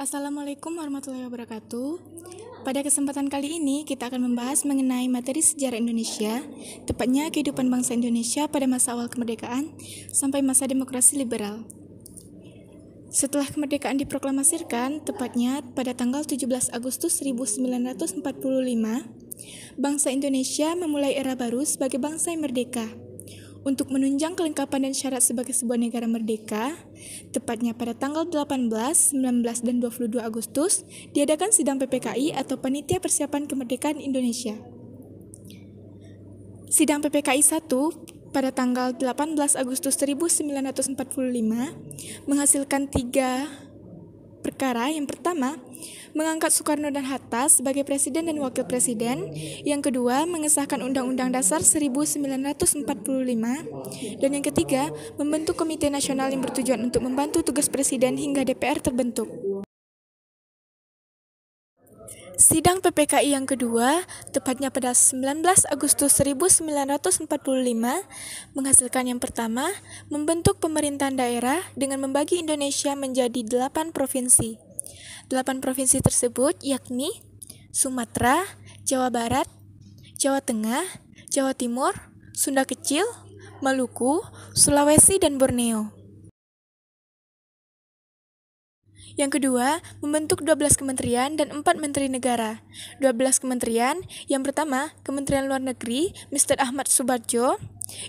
Assalamualaikum warahmatullahi wabarakatuh. Pada kesempatan kali ini kita akan membahas mengenai materi sejarah Indonesia, tepatnya kehidupan bangsa Indonesia pada masa awal kemerdekaan sampai masa demokrasi liberal. Setelah kemerdekaan diproklamasikan, tepatnya pada tanggal 17 Agustus 1945, bangsa Indonesia memulai era baru sebagai bangsa yang merdeka. Untuk menunjang kelengkapan dan syarat sebagai sebuah negara merdeka, tepatnya pada tanggal 18, 19, dan 22 Agustus, diadakan sidang PPKI atau Panitia Persiapan Kemerdekaan Indonesia. Sidang PPKI 1 pada tanggal 18 Agustus 1945 menghasilkan 3 perkara. Yang pertama, mengangkat Soekarno dan Hatta sebagai presiden dan wakil presiden. Yang kedua, mengesahkan Undang-Undang Dasar 1945. Dan yang ketiga, membentuk Komite Nasional yang bertujuan untuk membantu tugas presiden hingga DPR terbentuk. Sidang PPKI yang kedua, tepatnya pada 19 Agustus 1945, menghasilkan yang pertama, membentuk pemerintahan daerah dengan membagi Indonesia menjadi 8 provinsi. 8 provinsi tersebut yakni Sumatera, Jawa Barat, Jawa Tengah, Jawa Timur, Sunda Kecil, Maluku, Sulawesi, dan Borneo. Yang kedua, membentuk 12 kementerian dan 4 menteri negara. 12 kementerian, yang pertama, Kementerian Luar Negeri, Mr. Ahmad Subardjo.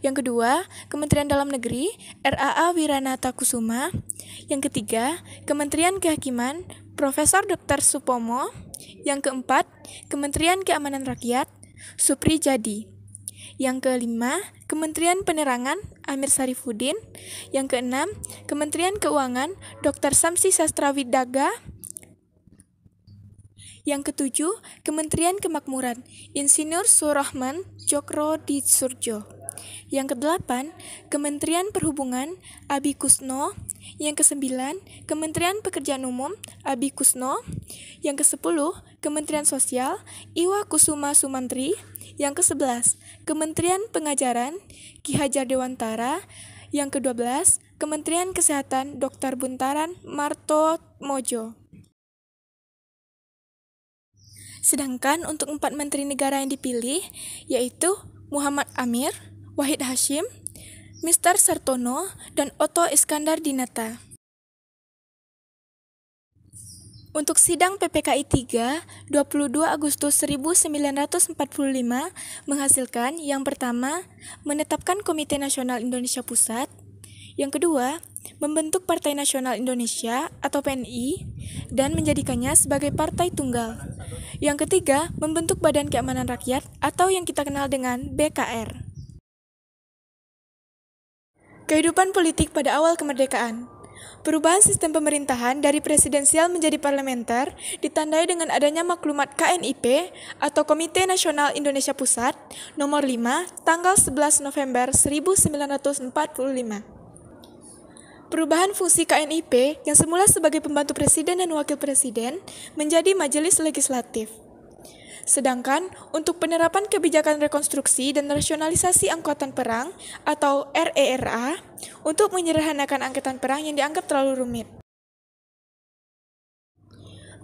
Yang kedua, Kementerian Dalam Negeri, RAA Wiranata Kusuma. Yang ketiga, Kementerian Kehakiman, Profesor Dr. Supomo. Yang keempat, Kementerian Keamanan Rakyat, Supri Jadi. Yang kelima, Kementerian Penerangan, Amir Sarifuddin. Yang keenam, Kementerian Keuangan, Dr. Samsi Sastrawidaga. Yang ketujuh, Kementerian Kemakmuran, Insinyur Surahman Djokroditsurjo. Yang kedelapan, Kementerian Perhubungan, Abi Kusno. Yang kesembilan, Kementerian Pekerjaan Umum, Abi Kusno. Yang kesepuluh, Kementerian Sosial, Iwa Kusuma Sumantri. Yang ke-11, Kementerian Pengajaran, Ki Hajar Dewantara. Yang ke-12, Kementerian Kesehatan, Dr. Buntaran Martoatmojo. Sedangkan untuk 4 menteri negara yang dipilih, yaitu Muhammad Amir, Wahid Hashim, Mr. Sartono, dan Otto Iskandar Dinata. Untuk sidang PPKI 3, 22 Agustus 1945 menghasilkan yang pertama, menetapkan Komite Nasional Indonesia Pusat. Yang kedua, membentuk Partai Nasional Indonesia atau PNI dan menjadikannya sebagai partai tunggal. Yang ketiga, membentuk Badan Keamanan Rakyat atau yang kita kenal dengan BKR. Kehidupan politik pada awal kemerdekaan. Perubahan sistem pemerintahan dari presidensial menjadi parlementer ditandai dengan adanya maklumat KNIP atau Komite Nasional Indonesia Pusat nomor 5 tanggal 11 November 1945. Perubahan fungsi KNIP yang semula sebagai pembantu presiden dan wakil presiden menjadi majelis legislatif. Sedangkan untuk penerapan kebijakan rekonstruksi dan rasionalisasi angkatan perang atau RERA untuk menyederhanakan angkatan perang yang dianggap terlalu rumit.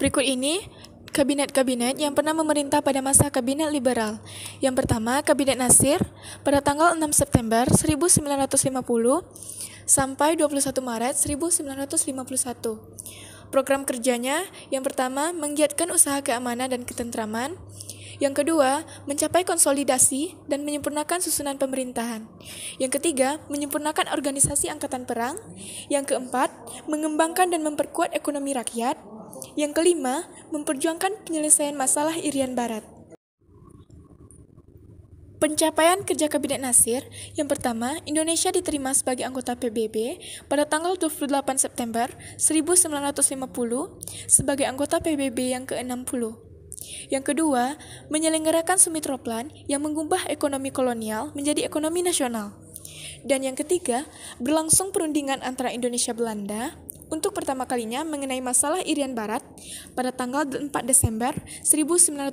Berikut ini kabinet-kabinet yang pernah memerintah pada masa kabinet liberal. Yang pertama, Kabinet Nasir pada tanggal 6 September 1950 sampai 21 Maret 1951. Program kerjanya, yang pertama, menggiatkan usaha keamanan dan ketentraman. Yang kedua, mencapai konsolidasi dan menyempurnakan susunan pemerintahan. Yang ketiga, menyempurnakan organisasi angkatan perang. Yang keempat, mengembangkan dan memperkuat ekonomi rakyat. Yang kelima, memperjuangkan penyelesaian masalah Irian Barat. Pencapaian kerja Kabinet Nasir, yang pertama, Indonesia diterima sebagai anggota PBB pada tanggal 28 September 1950 sebagai anggota PBB yang ke-60. Yang kedua, menyelenggarakan Sumitroplan yang mengubah ekonomi kolonial menjadi ekonomi nasional. Dan yang ketiga, berlangsung perundingan antara Indonesia-Belanda untuk pertama kalinya mengenai masalah Irian Barat pada tanggal 4 Desember 1950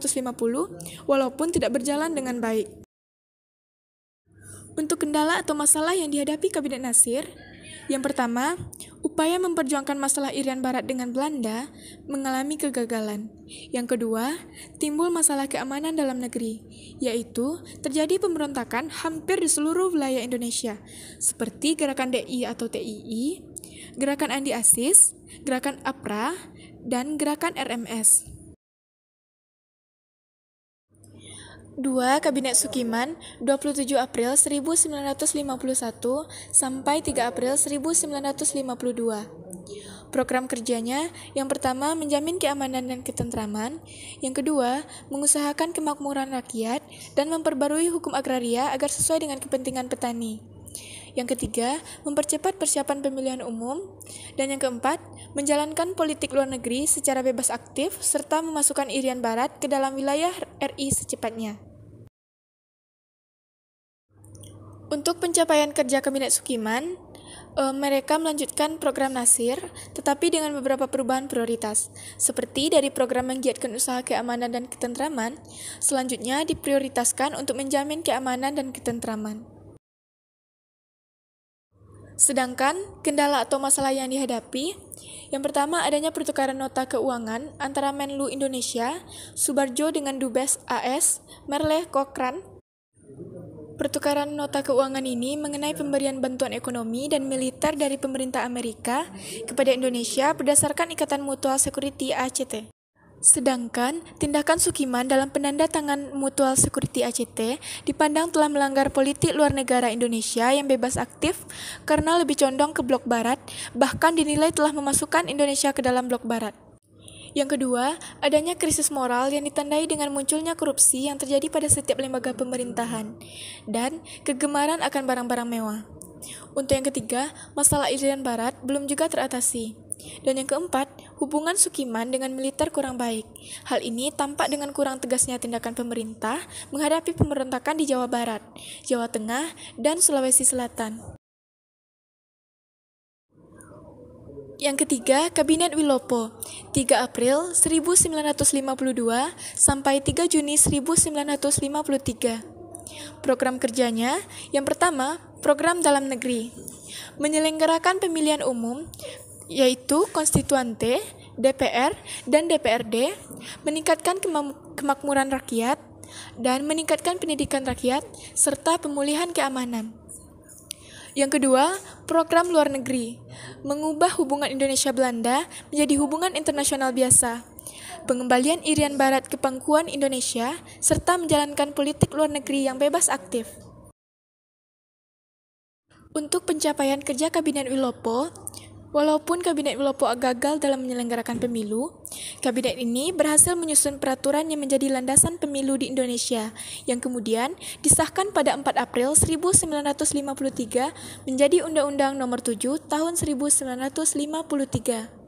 walaupun tidak berjalan dengan baik. Untuk kendala atau masalah yang dihadapi Kabinet Nasir, Yang pertama, upaya memperjuangkan masalah Irian Barat dengan Belanda mengalami kegagalan. Yang kedua, timbul masalah keamanan dalam negeri, yaitu terjadi pemberontakan hampir di seluruh wilayah Indonesia, seperti Gerakan DI atau TII, Gerakan Andi Asis, Gerakan APRA, dan Gerakan RMS. 2. Kabinet Sukiman 27 April 1951 sampai 3 April 1952. Program kerjanya, yang pertama menjamin keamanan dan ketentraman, yang kedua mengusahakan kemakmuran rakyat dan memperbarui hukum agraria agar sesuai dengan kepentingan petani. Yang ketiga, mempercepat persiapan pemilihan umum, dan yang keempat, menjalankan politik luar negeri secara bebas aktif serta memasukkan Irian Barat ke dalam wilayah RI secepatnya. Untuk pencapaian kerja Kabinet Sukiman, mereka melanjutkan program Nasir, tetapi dengan beberapa perubahan prioritas, seperti dari program menggiatkan usaha keamanan dan ketentraman, selanjutnya diprioritaskan untuk menjamin keamanan dan ketentraman. Sedangkan kendala atau masalah yang dihadapi, yang pertama adanya pertukaran nota keuangan antara Menlu Indonesia, Subarjo dengan Dubes AS, Merleh Kokran. Pertukaran nota keuangan ini mengenai pemberian bantuan ekonomi dan militer dari pemerintah Amerika kepada Indonesia berdasarkan Ikatan Mutual Security ACT. Sedangkan, tindakan Sukiman dalam penandatangan Mutual Security ACT dipandang telah melanggar politik luar negara Indonesia yang bebas aktif karena lebih condong ke blok barat, bahkan dinilai telah memasukkan Indonesia ke dalam blok barat. Yang kedua, adanya krisis moral yang ditandai dengan munculnya korupsi yang terjadi pada setiap lembaga pemerintahan, dan kegemaran akan barang-barang mewah. Untuk yang ketiga, masalah Irian Barat belum juga teratasi. Dan yang keempat, hubungan Sukiman dengan militer kurang baik. Hal ini tampak dengan kurang tegasnya tindakan pemerintah menghadapi pemberontakan di Jawa Barat, Jawa Tengah, dan Sulawesi Selatan. Yang ketiga, Kabinet Wilopo, 3 April 1952 sampai 3 Juni 1953. Program kerjanya, yang pertama, program dalam negeri, menyelenggarakan pemilihan umum, yaitu konstituante, DPR, dan DPRD, meningkatkan kemakmuran rakyat, dan meningkatkan pendidikan rakyat, serta pemulihan keamanan. Yang kedua, program luar negeri, mengubah hubungan Indonesia-Belanda menjadi hubungan internasional biasa, pengembalian Irian Barat ke pangkuan Indonesia, serta menjalankan politik luar negeri yang bebas aktif. Untuk pencapaian kerja Kabinet Wilopo, walaupun Kabinet Wilopo gagal dalam menyelenggarakan pemilu, Kabinet ini berhasil menyusun peraturan yang menjadi landasan pemilu di Indonesia, yang kemudian disahkan pada 4 April 1953 menjadi Undang-Undang Nomor 7 Tahun 1953.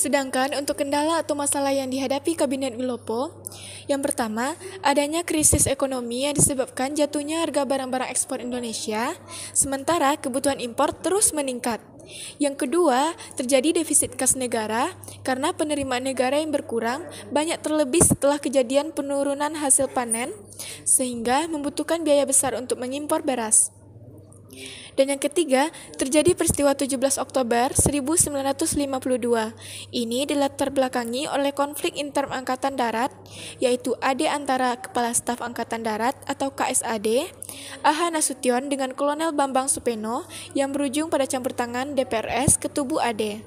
Sedangkan untuk kendala atau masalah yang dihadapi Kabinet Wilopo, yang pertama, adanya krisis ekonomi yang disebabkan jatuhnya harga barang-barang ekspor Indonesia, sementara kebutuhan impor terus meningkat. Yang kedua, terjadi defisit kas negara karena penerimaan negara yang berkurang banyak terlebih setelah kejadian penurunan hasil panen, sehingga membutuhkan biaya besar untuk mengimpor beras. Dan yang ketiga, terjadi peristiwa 17 Oktober 1952. Ini dilatar belakangi oleh konflik inter Angkatan Darat, yaitu AD antara Kepala Staf Angkatan Darat atau KSAD, AH Nasution dengan Kolonel Bambang Supeno yang berujung pada campur tangan DPRS ke tubuh AD.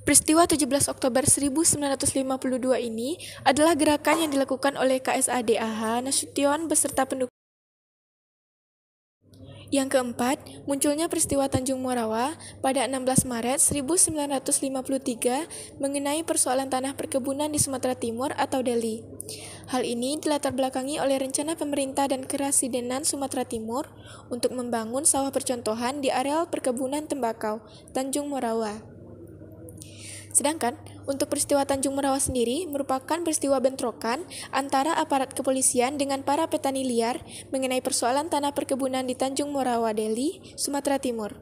Peristiwa 17 Oktober 1952 ini adalah gerakan yang dilakukan oleh KSAD AH Nasution beserta pendukung. Yang keempat, munculnya peristiwa Tanjung Morawa pada 16 Maret 1953 mengenai persoalan tanah perkebunan di Sumatera Timur atau Deli. Hal ini dilatar belakangi oleh rencana pemerintah dan Kerasidenan Sumatera Timur untuk membangun sawah percontohan di areal perkebunan tembakau Tanjung Morawa. Sedangkan, untuk peristiwa Tanjung Morawa sendiri merupakan peristiwa bentrokan antara aparat kepolisian dengan para petani liar mengenai persoalan tanah perkebunan di Tanjung Morawa, Deli, Sumatera Timur.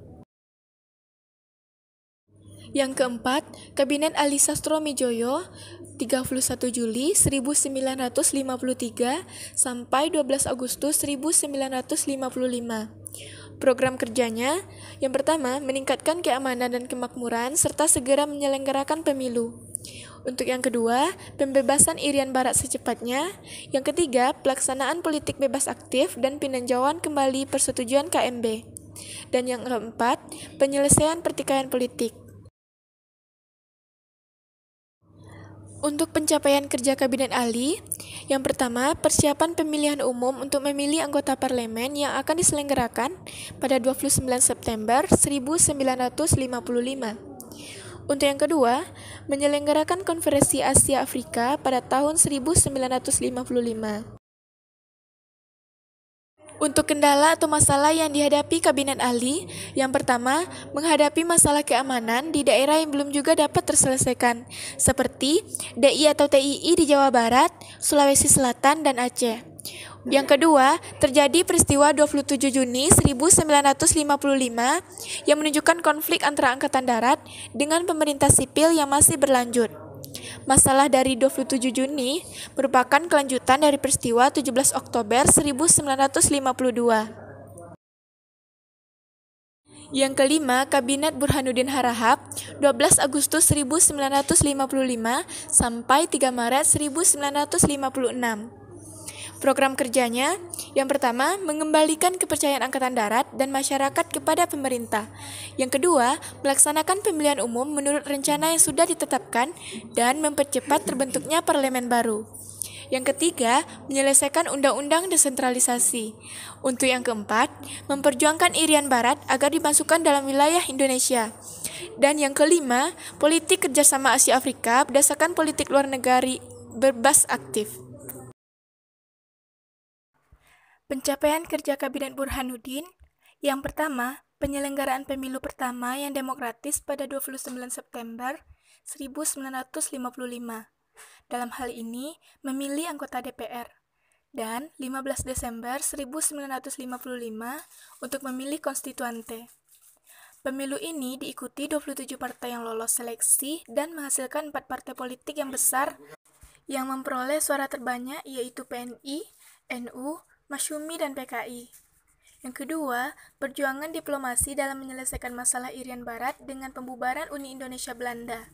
Yang keempat, Kabinet Ali Sastro Midjoyo 31 Juli 1953 sampai 12 Agustus 1955. Program kerjanya, yang pertama, meningkatkan keamanan dan kemakmuran serta segera menyelenggarakan pemilu. Untuk yang kedua, pembebasan Irian Barat secepatnya. Yang ketiga, pelaksanaan politik bebas aktif dan peninjauan kembali persetujuan KMB. Dan yang keempat, penyelesaian pertikaian politik. Untuk pencapaian kerja Kabinet Ali, yang pertama, persiapan pemilihan umum untuk memilih anggota parlemen yang akan diselenggarakan pada 29 September 1955. Untuk yang kedua, menyelenggarakan Konferensi Asia Afrika pada tahun 1955. Untuk kendala atau masalah yang dihadapi Kabinet Ali, yang pertama, menghadapi masalah keamanan di daerah yang belum juga dapat terselesaikan, seperti DI atau TII di Jawa Barat, Sulawesi Selatan, dan Aceh. Yang kedua, terjadi peristiwa 27 Juni 1955 yang menunjukkan konflik antara Angkatan Darat dengan pemerintah sipil yang masih berlanjut. Masalah dari 27 Juni merupakan kelanjutan dari peristiwa 17 Oktober 1952. Yang kelima, Kabinet Burhanuddin Harahap 12 Agustus 1955 sampai 3 Maret 1956. Program kerjanya, yang pertama, mengembalikan kepercayaan Angkatan Darat dan masyarakat kepada pemerintah. Yang kedua, melaksanakan pemilihan umum menurut rencana yang sudah ditetapkan dan mempercepat terbentuknya parlemen baru. Yang ketiga, menyelesaikan undang-undang desentralisasi. Untuk yang keempat, memperjuangkan Irian Barat agar dimasukkan dalam wilayah Indonesia. Dan yang kelima, politik kerjasama Asia Afrika berdasarkan politik luar negara bebas aktif. Pencapaian kerja Kabinet Burhanuddin, yang pertama, penyelenggaraan pemilu pertama yang demokratis pada 29 September 1955. Dalam hal ini, memilih anggota DPR. Dan 15 Desember 1955 untuk memilih konstituante. Pemilu ini diikuti 27 partai yang lolos seleksi dan menghasilkan 4 partai politik yang besar yang memperoleh suara terbanyak, yaitu PNI, NU, Masyumi, dan PKI. Yang kedua, perjuangan diplomasi dalam menyelesaikan masalah Irian Barat dengan pembubaran Uni Indonesia Belanda.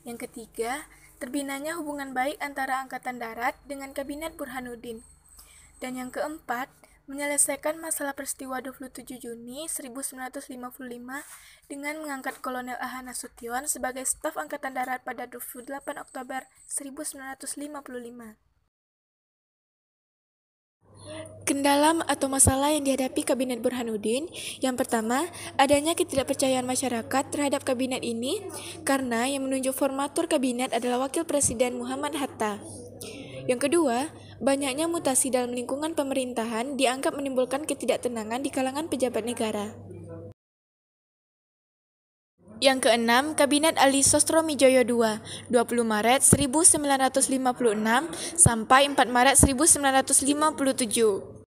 Yang ketiga, terbinanya hubungan baik antara Angkatan Darat dengan Kabinet Burhanuddin. Dan yang keempat, menyelesaikan masalah peristiwa 27 Juni 1955 dengan mengangkat Kolonel A.H. Nasution sebagai staf Angkatan Darat pada 28 Oktober 1955. Kendala atau masalah yang dihadapi Kabinet Burhanuddin, yang pertama, adanya ketidakpercayaan masyarakat terhadap kabinet ini karena yang menunjuk formatur kabinet adalah Wakil Presiden Muhammad Hatta. Yang kedua, banyaknya mutasi dalam lingkungan pemerintahan dianggap menimbulkan ketidaktenangan di kalangan pejabat negara. Yang keenam, Kabinet Ali Sostromijoyo II, 20 Maret 1956 sampai 4 Maret 1957.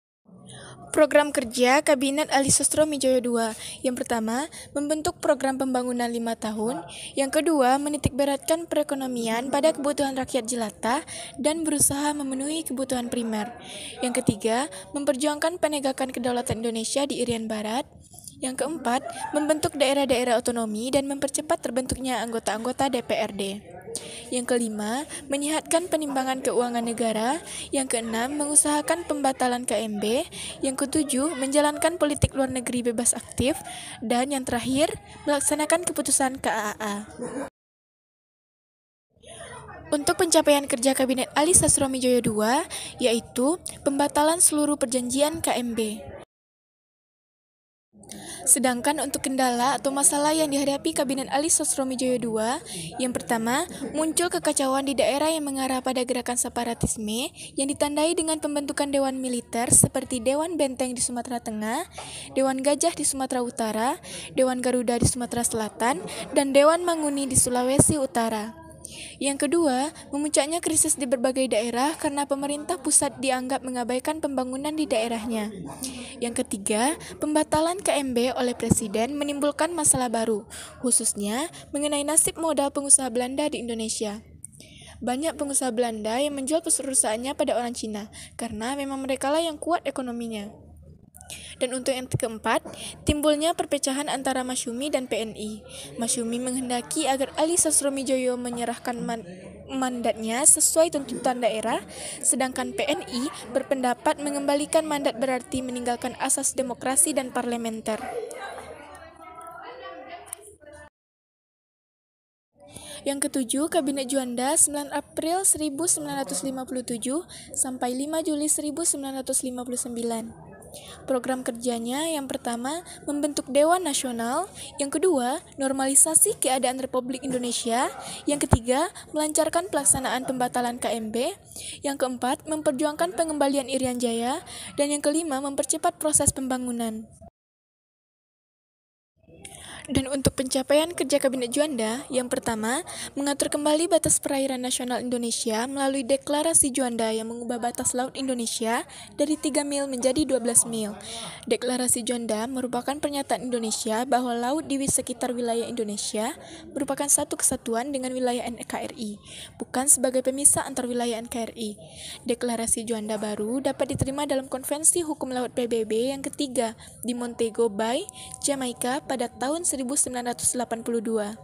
Program kerja Kabinet Ali Sostromijoyo II, yang pertama, membentuk program pembangunan 5 tahun, yang kedua, menitikberatkan perekonomian pada kebutuhan rakyat jelata dan berusaha memenuhi kebutuhan primer, yang ketiga, memperjuangkan penegakan kedaulatan Indonesia di Irian Barat, yang keempat, membentuk daerah-daerah otonomi dan mempercepat terbentuknya anggota-anggota DPRD. Yang kelima, menyehatkan penimbangan keuangan negara. Yang keenam, mengusahakan pembatalan KMB. Yang ketujuh, menjalankan politik luar negeri bebas aktif. Dan yang terakhir, melaksanakan keputusan KAA. Untuk pencapaian kerja Kabinet Ali Sostromijoyo II, yaitu pembatalan seluruh perjanjian KMB. Sedangkan untuk kendala atau masalah yang dihadapi Kabinet Ali Sostromijoyo II, yang pertama, muncul kekacauan di daerah yang mengarah pada gerakan separatisme yang ditandai dengan pembentukan dewan militer seperti Dewan Benteng di Sumatera Tengah, Dewan Gajah di Sumatera Utara, Dewan Garuda di Sumatera Selatan, dan Dewan Manguni di Sulawesi Utara. Yang kedua, memuncaknya krisis di berbagai daerah karena pemerintah pusat dianggap mengabaikan pembangunan di daerahnya. Yang ketiga, pembatalan KMB oleh Presiden menimbulkan masalah baru, khususnya mengenai nasib modal pengusaha Belanda di Indonesia. Banyak pengusaha Belanda yang menjual perusahaannya pada orang Cina, karena memang merekalah yang kuat ekonominya. Dan untuk yang keempat, timbulnya perpecahan antara Masyumi dan PNI. Masyumi menghendaki agar Ali Sastromijoyo menyerahkan mandatnya sesuai tuntutan daerah, sedangkan PNI berpendapat mengembalikan mandat berarti meninggalkan asas demokrasi dan parlementer. Yang ketujuh, Kabinet Juanda 9 April 1957 sampai 5 Juli 1959. Program kerjanya yang pertama, membentuk Dewan Nasional, yang kedua, normalisasi keadaan Republik Indonesia, yang ketiga, melancarkan pelaksanaan pembatalan KMB, yang keempat, memperjuangkan pengembalian Irian Jaya, dan yang kelima, mempercepat proses pembangunan. Dan untuk pencapaian kerja Kabinet Juanda, yang pertama, mengatur kembali batas perairan nasional Indonesia melalui Deklarasi Juanda yang mengubah batas laut Indonesia dari 3 mil menjadi 12 mil. Deklarasi Juanda merupakan pernyataan Indonesia bahwa laut di sekitar wilayah Indonesia merupakan satu kesatuan dengan wilayah NKRI, bukan sebagai pemisah antar wilayah NKRI. Deklarasi Juanda baru dapat diterima dalam Konvensi Hukum Laut PBB yang ketiga di Montego Bay, Jamaika pada tahun 1982.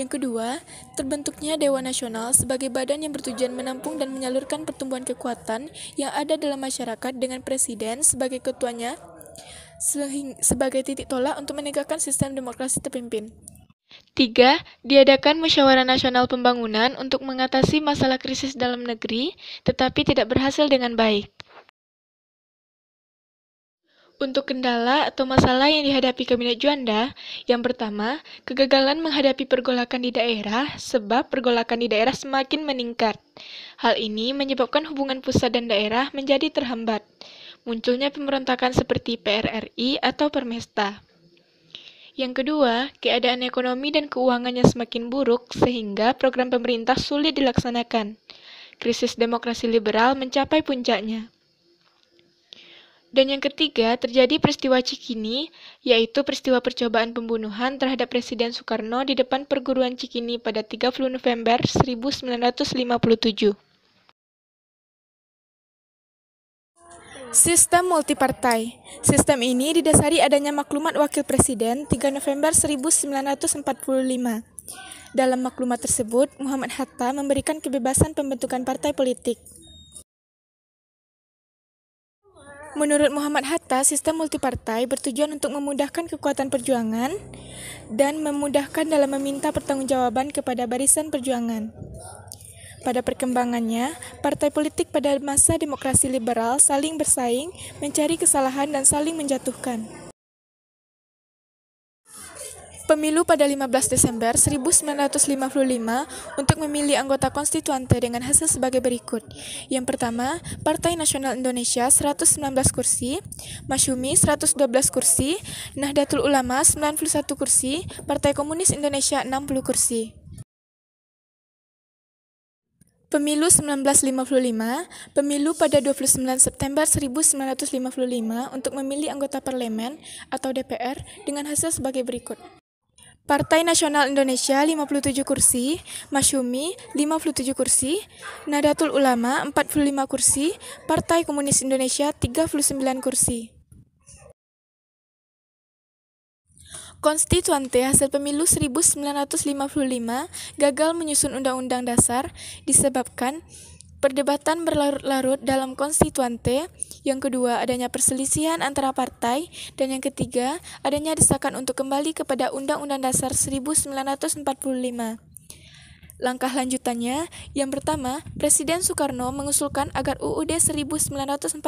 Yang kedua, terbentuknya Dewan Nasional sebagai badan yang bertujuan menampung dan menyalurkan pertumbuhan kekuatan yang ada dalam masyarakat dengan presiden sebagai ketuanya sebagai titik tolak untuk menegakkan sistem demokrasi terpimpin. 3. Diadakan Musyawarah Nasional Pembangunan untuk mengatasi masalah krisis dalam negeri, tetapi tidak berhasil dengan baik. Untuk kendala atau masalah yang dihadapi Kabinet Juanda, yang pertama, kegagalan menghadapi pergolakan di daerah sebab pergolakan di daerah semakin meningkat. Hal ini menyebabkan hubungan pusat dan daerah menjadi terhambat. Munculnya pemberontakan seperti PRRI atau Permesta. Yang kedua, keadaan ekonomi dan keuangannya semakin buruk sehingga program pemerintah sulit dilaksanakan. Krisis demokrasi liberal mencapai puncaknya. Dan yang ketiga, terjadi peristiwa Cikini, yaitu peristiwa percobaan pembunuhan terhadap Presiden Soekarno di depan perguruan Cikini pada 30 November 1957. Sistem multipartai. Sistem ini didasari adanya maklumat Wakil Presiden 3 November 1945. Dalam maklumat tersebut, Muhammad Hatta memberikan kebebasan pembentukan partai politik. Menurut Muhammad Hatta, sistem multipartai bertujuan untuk memudahkan kekuatan perjuangan dan memudahkan dalam meminta pertanggungjawaban kepada barisan perjuangan. Pada perkembangannya, partai politik pada masa demokrasi liberal saling bersaing, mencari kesalahan dan saling menjatuhkan. Pemilu pada 15 Desember 1955 untuk memilih anggota konstituante dengan hasil sebagai berikut. Yang pertama, Partai Nasional Indonesia 119 kursi, Masyumi 112 kursi, Nahdlatul Ulama 91 kursi, Partai Komunis Indonesia 60 kursi. Pemilu 1955, pemilu pada 29 September 1955 untuk memilih anggota parlemen atau DPR dengan hasil sebagai berikut. Partai Nasional Indonesia 57 kursi, Masyumi 57 kursi, Nahdlatul Ulama 45 kursi, Partai Komunis Indonesia 39 kursi. Konstituante hasil pemilu 1955 gagal menyusun Undang-Undang Dasar disebabkan perdebatan berlarut-larut dalam konstituante, yang kedua adanya perselisihan antara partai, dan yang ketiga adanya desakan untuk kembali kepada Undang-Undang Dasar 1945. Langkah lanjutannya, yang pertama, Presiden Soekarno mengusulkan agar UUD 1945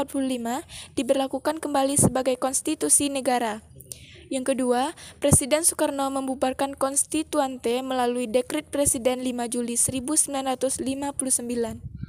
diberlakukan kembali sebagai konstitusi negara. Yang kedua, Presiden Soekarno membubarkan konstituante melalui Dekret Presiden 5 Juli 1959.